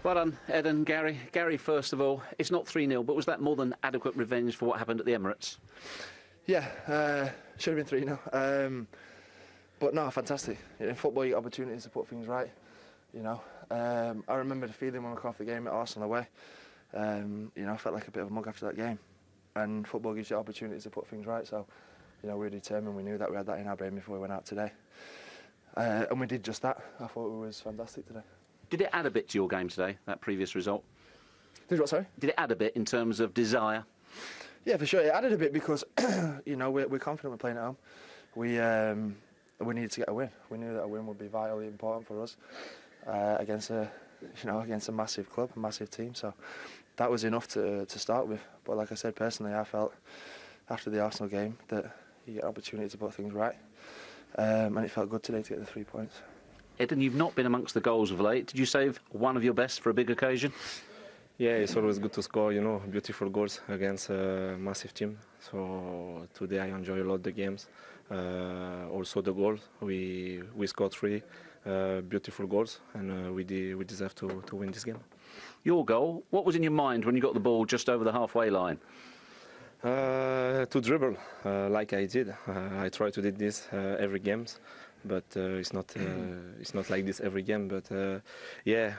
Well done, Ed and Gary. Gary, first of all, it's not 3-0, but was that more than adequate revenge for what happened at the Emirates? Yeah, should have been 3-0. But no, fantastic. In football, you get opportunities to put things right. You know, I remember the feeling when we come off the game at Arsenal away. You know, I felt like a bit of a mug after that game. And football gives you opportunities to put things right. So, you know, we were determined. We knew that we had that in our brain before we went out today. And we did just that. I thought it was fantastic today. Did it add a bit to your game today, that previous result? Did what, sorry? Did it add a bit in terms of desire? Yeah, for sure. It added a bit because, you know, we're confident we're playing at home. We needed to get a win. We knew that a win would be vitally important for us against a massive club, a massive team. So that was enough to start with. But like I said, personally, I felt after the Arsenal game that you get an opportunity to put things right. And it felt good today to get the 3 points. Eden, you've not been amongst the goals of late. Did you save one of your best for a big occasion? Yeah, it's always good to score, you know, beautiful goals against a massive team. So today I enjoy a lot the games. Also the goals. We scored 3 beautiful goals, and we deserve to win this game. Your goal, what was in your mind when you got the ball just over the halfway line? To dribble, like I did. I try to do this every games. But it's not like this every game. But yeah,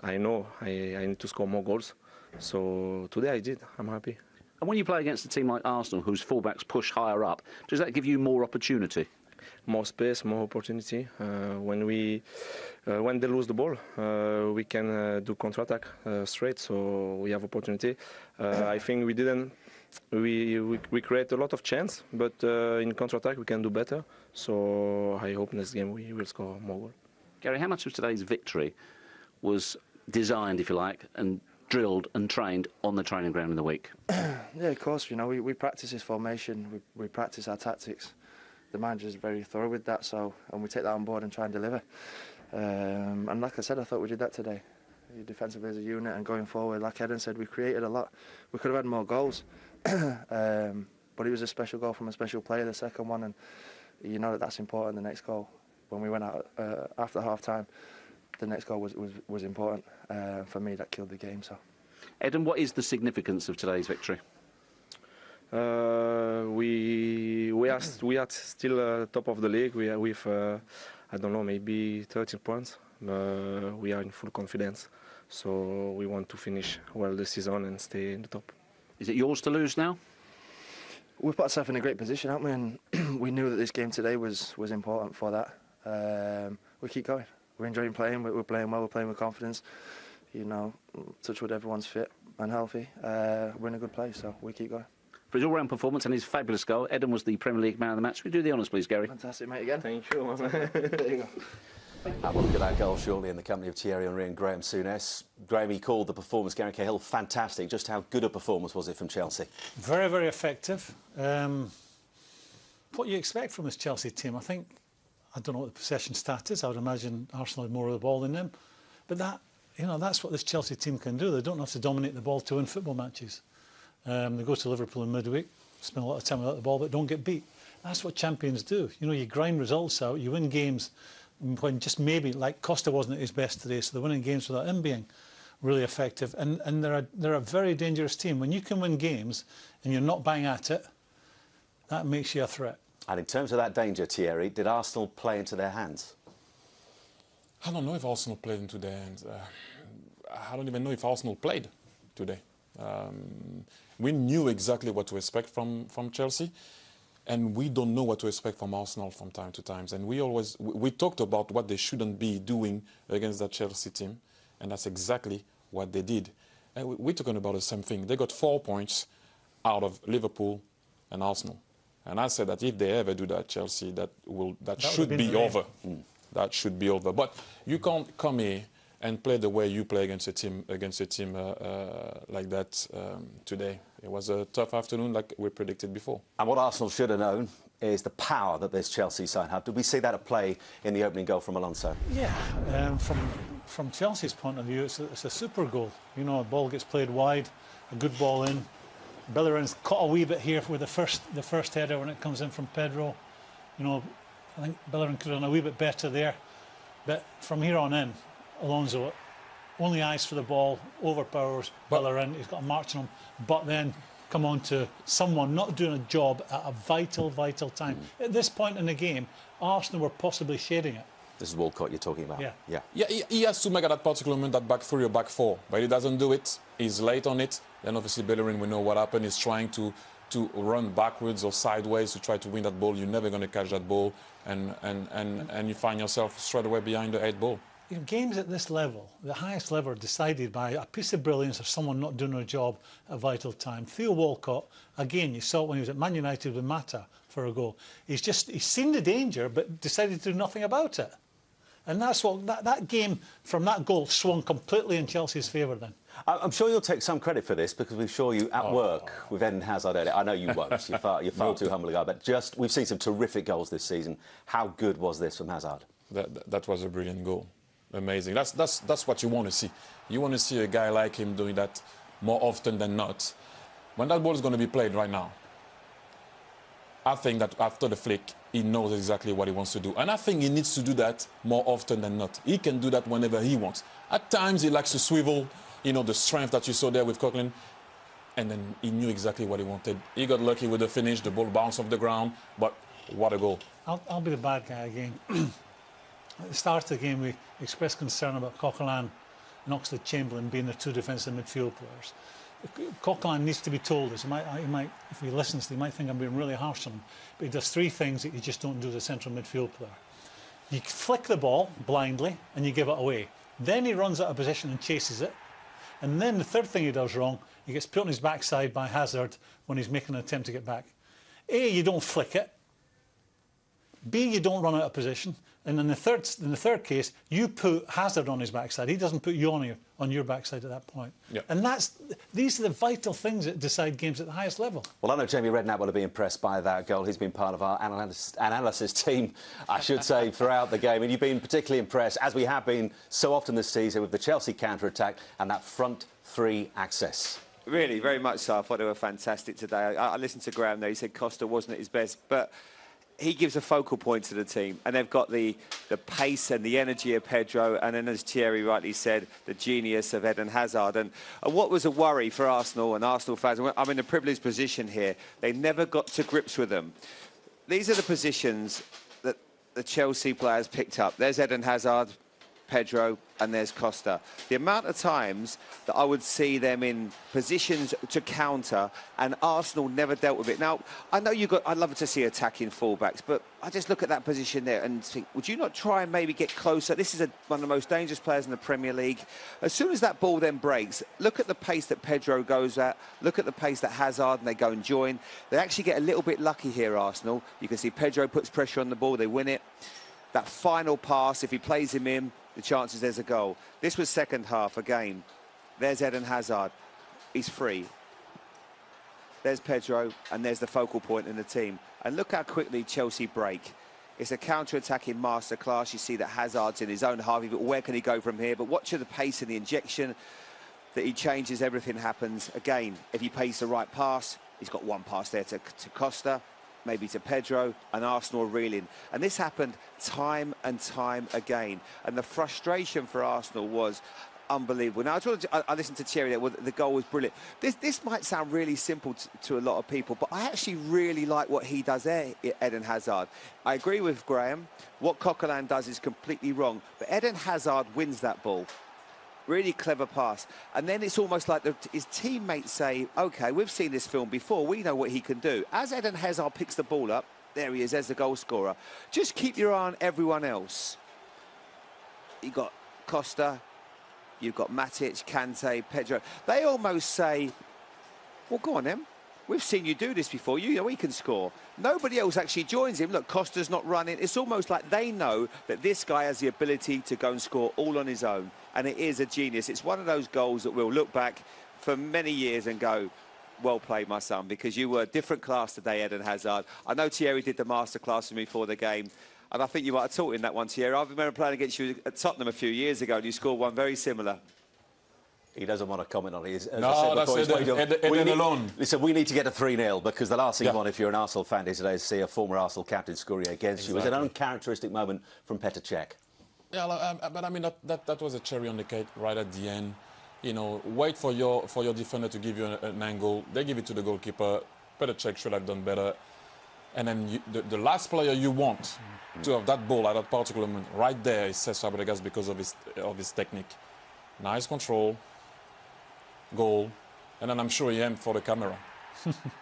I know I need to score more goals. So today I did. I'm happy. And when you play against a team like Arsenal, whose fullbacks push higher up, does that give you more opportunity? More space, more opportunity. When they lose the ball, we can do counter-attack straight. So we have opportunity. I think we didn't. We create a lot of chance, but in counter-attack we can do better. So I hope next game we will score more goals. Gary, how much of today's victory was designed, if you like, and drilled and trained on the training ground in the week? Yeah, of course. You know, we practice this formation. We practice our tactics. The manager's very thorough with that, and we take that on board and try and deliver. And like I said, I thought we did that today. Defensively as a unit and going forward, like Eden said, we created a lot. We could have had more goals, but it was a special goal from a special player, the second one, and you know that's important. The next goal, when we went out after half-time, the next goal was important for me. That killed the game. So, Eden, what is the significance of today's victory? We are still top of the league. We are with I don't know, maybe 13 points. We are in full confidence, so we want to finish well the season and stay in the top. Is it yours to lose now? We've put ourselves in a great position, haven't we? And we knew that this game today was important for that. We keep going. We're enjoying playing. We're playing well. We're playing with confidence. You know, touch wood, everyone's fit and healthy. We're in a good place, so we keep going. For his all-round performance and his fabulous goal, Eden was the Premier League man of the match. We do the honours, please, Gary. Fantastic, mate. Again. Thank you. There you go. Have a look at that goal shortly in the company of Thierry Henry and Graham Souness. Graham, he called the performance, Gary Cahill, fantastic. Just how good a performance was it from Chelsea? Very, very effective. What you expect from this Chelsea team, I don't know what the possession stat is. I would imagine Arsenal had more of the ball than them. But that's what this Chelsea team can do. They don't have to dominate the ball to win football matches. They go to Liverpool in midweek, spend a lot of time without the ball, but don't get beat. That's what champions do. You know, you grind results out, you win games when just maybe, like Costa wasn't at his best today, so they're winning games without him being really effective. And they're a very dangerous team. When you can win games and you're not bang at it, that makes you a threat. And in terms of that danger, Thierry, did Arsenal play into their hands? I don't know if Arsenal played into their hands. I don't even know if Arsenal played today. We knew exactly what to expect from Chelsea, and we don't know what to expect from Arsenal from time to time. And we talked about what they shouldn't be doing against that Chelsea team, and that's exactly what they did. And we're talking about the same thing. They got 4 points out of Liverpool and Arsenal. And I said that if they ever do that, Chelsea, that should be over. That should be over. But you can't come here and play the way you play against a team like that today. It was a tough afternoon, like we predicted before. And what Arsenal should have known is the power that this Chelsea side have. Did we see that at play in the opening goal from Alonso? Yeah, from Chelsea's point of view, it's a super goal. You know, a ball gets played wide, a good ball in. Bellerin's caught a wee bit here with the first header when it comes in from Pedro. You know, I think Bellerin could have done a wee bit better there. But from here on in, Alonso only eyes for the ball, overpowers Bellerin, he's got a march on him, but then come on to someone not doing a job at a vital, vital time. At this point in the game, Arsenal were possibly sharing it. This is Walcott you're talking about. Yeah. Yeah, he has to make at that particular moment that back three or back four, but he doesn't do it. He's late on it. Then obviously Bellerin, we know what happened. He's trying to run backwards or sideways to try to win that ball. You're never going to catch that ball, and you find yourself straight away behind the 8 ball. You know, games at this level, the highest level, are decided by a piece of brilliance or someone not doing their job at a vital time. Theo Walcott, again, you saw it when he was at Man United with Mata for a goal. He's seen the danger, but decided to do nothing about it. And that's what that game from that goal swung completely in Chelsea's favour then. I'm sure you'll take some credit for this because we saw you at work with Eden Hazard earlier. I know you won't. You're far too humble a guy. But just we've seen some terrific goals this season. How good was this from Hazard? That was a brilliant goal. Amazing. That's what you want to see. You want to see a guy like him doing that more often than not. When that ball is going to be played right now, I think that after the flick, he knows exactly what he wants to do. And I think he needs to do that more often than not. He can do that whenever he wants. At times, he likes to swivel, you know, the strength that you saw there with Coquelin. And then he knew exactly what he wanted. He got lucky with the finish. The ball bounced off the ground. But what a goal. I'll be the bad guy again. At the start of the game, we expressed concern about Coquelin and Oxlade-Chamberlain being the two defensive midfield players. Coquelin needs to be told this. He might, if he listens, he might think I'm being really harsh on him. But he does 3 things that you just don't do as a central midfield player. You flick the ball blindly and you give it away. Then he runs out of position and chases it. And then the third thing he does wrong, he gets put on his backside by Hazard when he's making an attempt to get back. A, you don't flick it. B, you don't run out of position. And in the third case, you put Hazard on his backside. He doesn't put you on your backside at that point. Yep. And these are the vital things that decide games at the highest level. Well, I know Jamie Redknapp will be impressed by that goal. He's been part of our analysis team, I should say, throughout the game. And you've been particularly impressed, as we have been so often this season, with the Chelsea counter-attack and that front 3 access. Really, very much so. I thought they were fantastic today. I listened to Graham there. He said Costa wasn't at his best, but he gives a focal point to the team, and they've got the pace and the energy of Pedro, and then, as Thierry rightly said, the genius of Eden Hazard. And what was a worry for Arsenal and Arsenal fans, I'm in a privileged position here, they never got to grips with them. These are the positions that the Chelsea players picked up. There's Eden Hazard, Pedro, and there's Costa. The amount of times that I would see them in positions to counter, and Arsenal never dealt with it. Now, I know I'd love to see attacking fullbacks, but I just look at that position there and think, would you not try and maybe get closer? This is one of the most dangerous players in the Premier League. As soon as that ball then breaks, look at the pace that Pedro goes at, look at the pace that Hazard, and they go and join. They actually get a little bit lucky here, Arsenal. You can see Pedro puts pressure on the ball, they win it. That final pass, if he plays him in, the chances there's a goal. This was second half again. There's Eden Hazard. He's free. There's Pedro, and there's the focal point in the team. And look how quickly Chelsea break. It's a counter-attacking masterclass. You see that Hazard's in his own half. Where can he go from here? But watch the pace and the injection that he changes. Everything happens. Again, if he plays the right pass, he's got one pass there to Costa, maybe to Pedro, and Arsenal are reeling. And this happened time and time again. And the frustration for Arsenal was unbelievable. Now, I listened to Thierry there. Well, the goal was brilliant. This might sound really simple to a lot of people, but I actually really like what he does there, Eden Hazard. I agree with Graham. What Coquelin does is completely wrong. But Eden Hazard wins that ball. Really clever pass. And then it's almost like his teammates say, OK, we've seen this film before. We know what he can do. As Eden Hazard picks the ball up, there he is, there's the goal scorer. Just keep your eye on everyone else. You've got Costa, you've got Matic, Kante, Pedro. They almost say, well, go on then. We've seen you do this before. You know he can score. Nobody else actually joins him. Look, Costa's not running. It's almost like they know that this guy has the ability to go and score all on his own. And it is a genius. It's one of those goals that we'll look back for many years and go, well played, my son, because you were a different class today, Eden Hazard. I know Thierry did the masterclass with me before the game, and I think you might have taught him that one, Thierry. I remember playing against you at Tottenham a few years ago, and you scored one very similar. He doesn't want to comment on it. No, that's Eden alone. Listen, we need to get a 3-0 because the last thing you want if you're an Arsenal fan today is to see a former Arsenal captain scoring against you. It was an uncharacteristic moment from Petr Cech. Yeah, but I mean that was a cherry on the cake right at the end. You know, wait for your defender to give you an angle. They give it to the goalkeeper. Better check, should have done better. And then the last player you want to have that ball at that particular moment right there is Cesc Fabregas because of his technique. Nice control, goal, and then I'm sure he aimed for the camera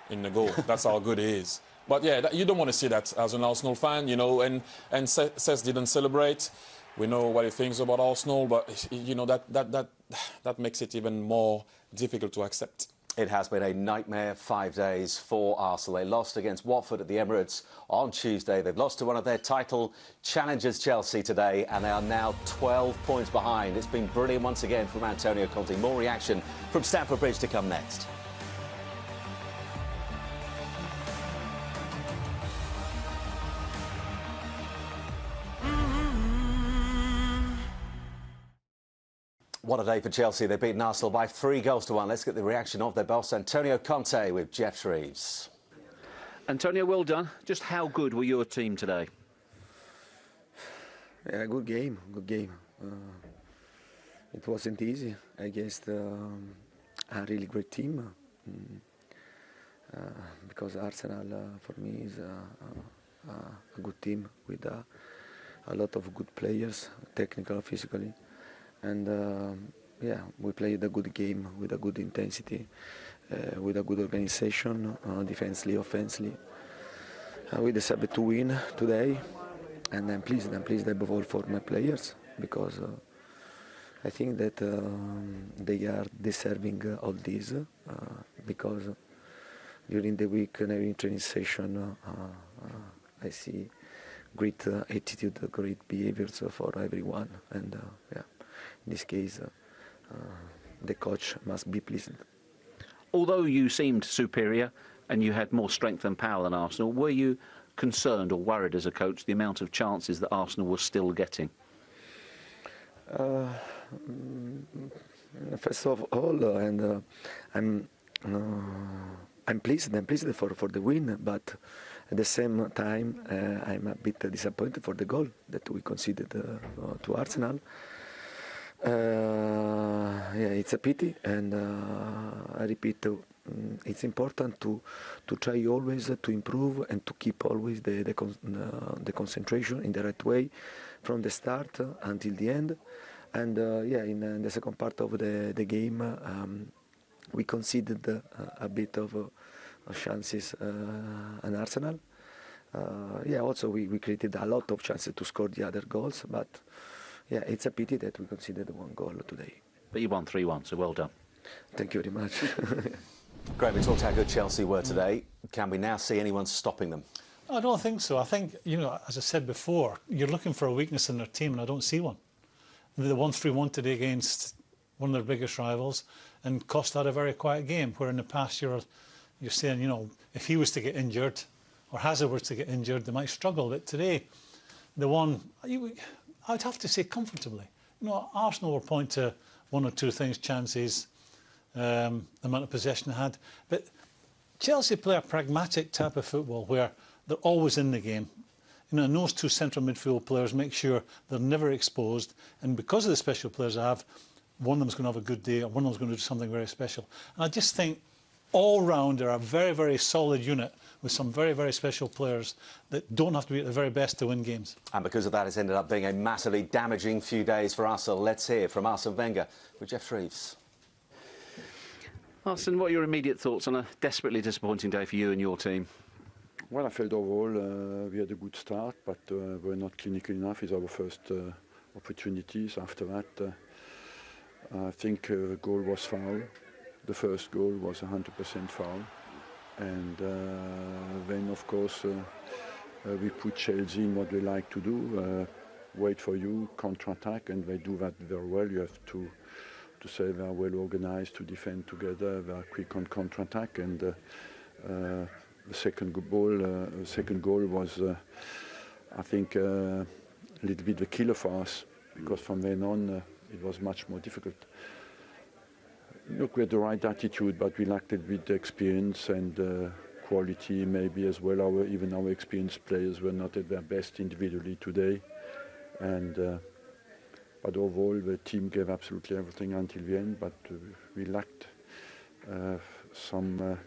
in the goal. That's how good he is. But yeah, you don't want to see that as an Arsenal fan, you know. And Cesc didn't celebrate. We know what he thinks about Arsenal, but you know that makes it even more difficult to accept. It has been a nightmare 5 days for Arsenal. They lost against Watford at the Emirates on Tuesday. They've lost to one of their title challengers, Chelsea, today, and they are now 12 points behind. It's been brilliant once again from Antonio Conte. More reaction from Stamford Bridge to come next. What a day for Chelsea. They've beaten Arsenal by 3-1. Let's get the reaction of their boss, Antonio Conte, with Jeff Shreves. Antonio, well done. Just how good were your team today? Yeah, good game, good game. It wasn't easy against a really great team. Because Arsenal, for me, is a good team with a lot of good players, technical, physically. And yeah, we played a good game with a good intensity, with a good organization, defensively, offensively. We decided to win today, and I'm pleased above all for my players, because I think that they are deserving all this, because during the week, during training session, I see great attitude, great behaviors for everyone, and yeah. In this case, the coach must be pleased. Although you seemed superior and you had more strength and power than Arsenal, were you concerned or worried as a coach the amount of chances that Arsenal was still getting? First of all, I'm pleased. I'm pleased for the win, but at the same time, I'm a bit disappointed for the goal that we conceded to Arsenal. Yeah, it's a pity, and I repeat, it's important to try always to improve and to keep always the concentration in the right way from the start until the end. And yeah, in the second part of the game, we conceded a bit of chances on Arsenal. Yeah, also we created a lot of chances to score the other goals, but yeah, it's a pity that we conceded one goal today. But you won 3-1, so well done. Thank you very much. Great, we talked how good Chelsea were today. Can we now see anyone stopping them? I don't think so. I think, you know, as I said before, you're looking for a weakness in their team, and I don't see one. They won 3-1 today against one of their biggest rivals, and Costa had a very quiet game, where in the past you're saying, you know, if he was to get injured, or Hazard was to get injured, they might struggle. But today, they won, I'd have to say comfortably. You know, Arsenal were pointing to one or two things, chances, the amount of possession they had. But Chelsea play a pragmatic type of football where they're always in the game. You know, and those two central midfield players make sure they're never exposed. And because of the special players they have, one of them's going to have a good day, or one of them's going to do something very special. And I just think all round they're a very, very solid unit with some very, very special players that don't have to be at the very best to win games. And because of that, it's ended up being a massively damaging few days for Arsenal. Let's hear from Arsene Wenger with Jeff Shreves. Arsene, what are your immediate thoughts on a desperately disappointing day for you and your team? Well, I felt overall we had a good start, but we're not clinical enough. It's our first opportunities. After that, I think the goal was foul. The first goal was 100% foul. And then, of course, we put Chelsea in what they like to do, wait for you, counter-attack, and they do that very well. You have to say they are well organized to defend together, they are quick on counter-attack, and the second goal was, I think, a little bit the killer for us, because from then on it was much more difficult. Look, we had the right attitude, but we lacked a bit of experience and quality maybe as well. Even our experienced players were not at their best individually today. And But overall, the team gave absolutely everything until the end, but we lacked some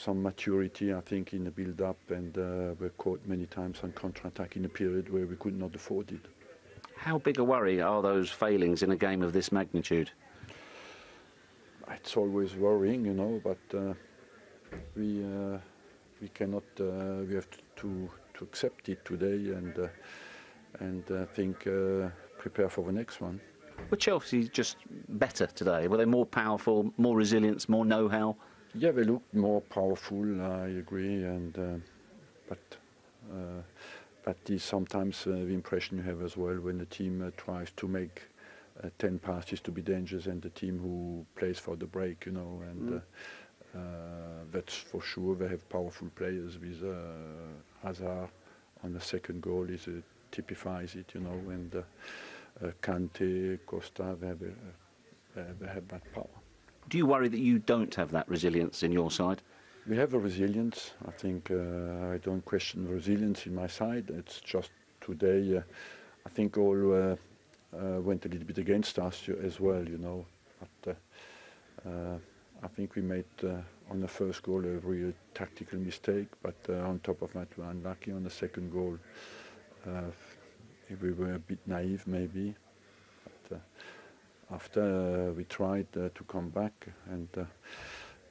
maturity, I think, in the build-up, and were caught many times on counter-attack in a period where we could not afford it. How big a worry are those failings in a game of this magnitude? It's always worrying, you know, but we cannot. We have to accept it today and I think prepare for the next one. Were Chelsea just better today? Were they more powerful, more resilience, more know-how? Yeah, they looked more powerful. I agree, but that is sometimes the impression you have as well when the team tries to make 10 passes to be dangerous, and the team who plays for the break, you know, and that's for sure. They have powerful players with Hazard on the second goal typifies it, you know, and Kante, Costa, they have that power. Do you worry that you don't have that resilience in your side? We have a resilience. I think I don't question the resilience in my side. It's just today, I think all went a little bit against us as well, you know. But I think we made on the first goal a real tactical mistake, but on top of that, we were unlucky on the second goal. We were a bit naive, maybe. But after we tried to come back, and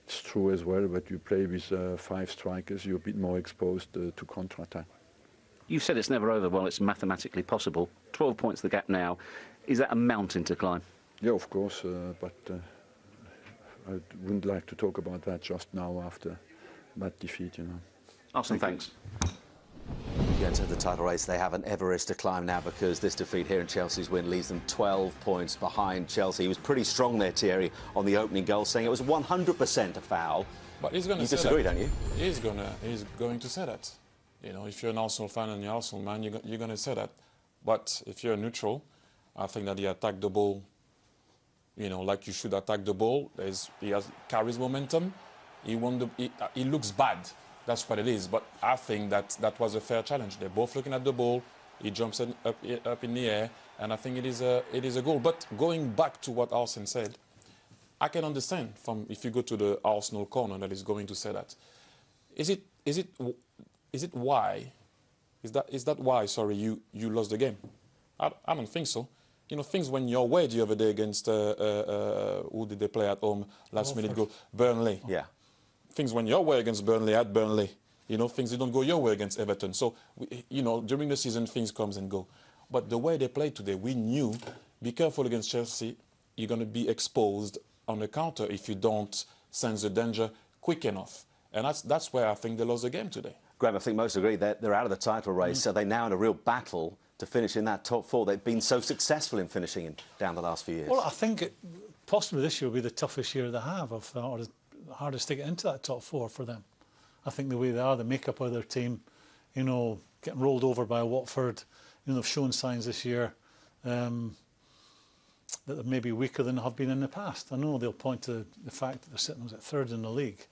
it's true as well, but you play with 5 strikers, you're a bit more exposed to counter-attack. You said it's never over. Well, it's mathematically possible. 12 points the gap now. Is that a mountain to climb? Yeah, of course, but I wouldn't like to talk about that just now after that defeat, you know. Arsenal, thanks. Get into the title race. They have an Everest to climb now because this defeat here in Chelsea's win leaves them 12 points behind Chelsea. He was pretty strong there, Thierry, on the opening goal, saying it was 100% a foul. But he's going to say disagree, that. Don't you? He's going to say that. You know, if you're an Arsenal fan and you're Arsenal man, you're going to say that. But if you're neutral, I think that he attacked the ball, you know, like you should attack the ball. He carries momentum. He looks bad. That's what it is. But I think that was a fair challenge. They're both looking at the ball. He jumps up in the air, and I think it is a goal. But going back to what Arsene said, I can understand if you go to the Arsenal corner that is going to say that. Is that why? Sorry, you lost the game? I don't think so. You know, things went your way the other day against who did they play at home? Last minute goal, Burnley. Yeah. Things went your way against Burnley at Burnley. You know, things didn't go your way against Everton. So, you know, during the season, things comes and go. But the way they played today, we knew, be careful against Chelsea. You're going to be exposed on the counter if you don't sense the danger quick enough. And that's where I think they lost the game today. Graham, I think most agree that they're out of the title race. So they're now in a real battle to finish in that top 4. They've been so successful in finishing down the last few years. Well, I think possibly this year will be the toughest year they have, or the hardest to get into that top 4 for them. I think the way they are, the makeup of their team, you know, getting rolled over by Watford, you know, they've shown signs this year that they're maybe weaker than they have been in the past. I know they'll point to the fact that they're sitting at 3rd in the league,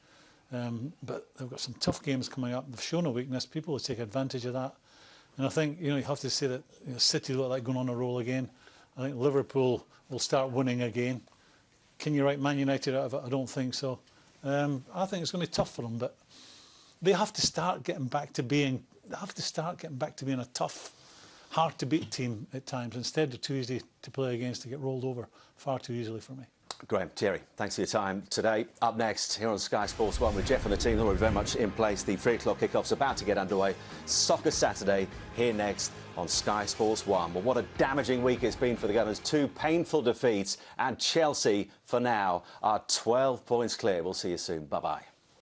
but they've got some tough games coming up. They've shown a weakness. People will take advantage of that. And I think, you know, you have to say that City look like going on a roll again. I think Liverpool will start winning again. Can you write Man United out of it? I don't think so. I think it's going to be tough for them, but they have to start getting back to being. They have to start getting back to being a tough, hard to beat team at times. Instead, they're too easy to play against. To get rolled over far too easily for me. Graham, Thierry, thanks for your time today. Up next, here on Sky Sports 1 with Jeff and the team, already very much in place. The 3 o'clock kickoff's about to get underway. Soccer Saturday, here next on Sky Sports 1. Well, what a damaging week it's been for the Gunners. 2 painful defeats, and Chelsea, for now, are 12 points clear. We'll see you soon. Bye-bye.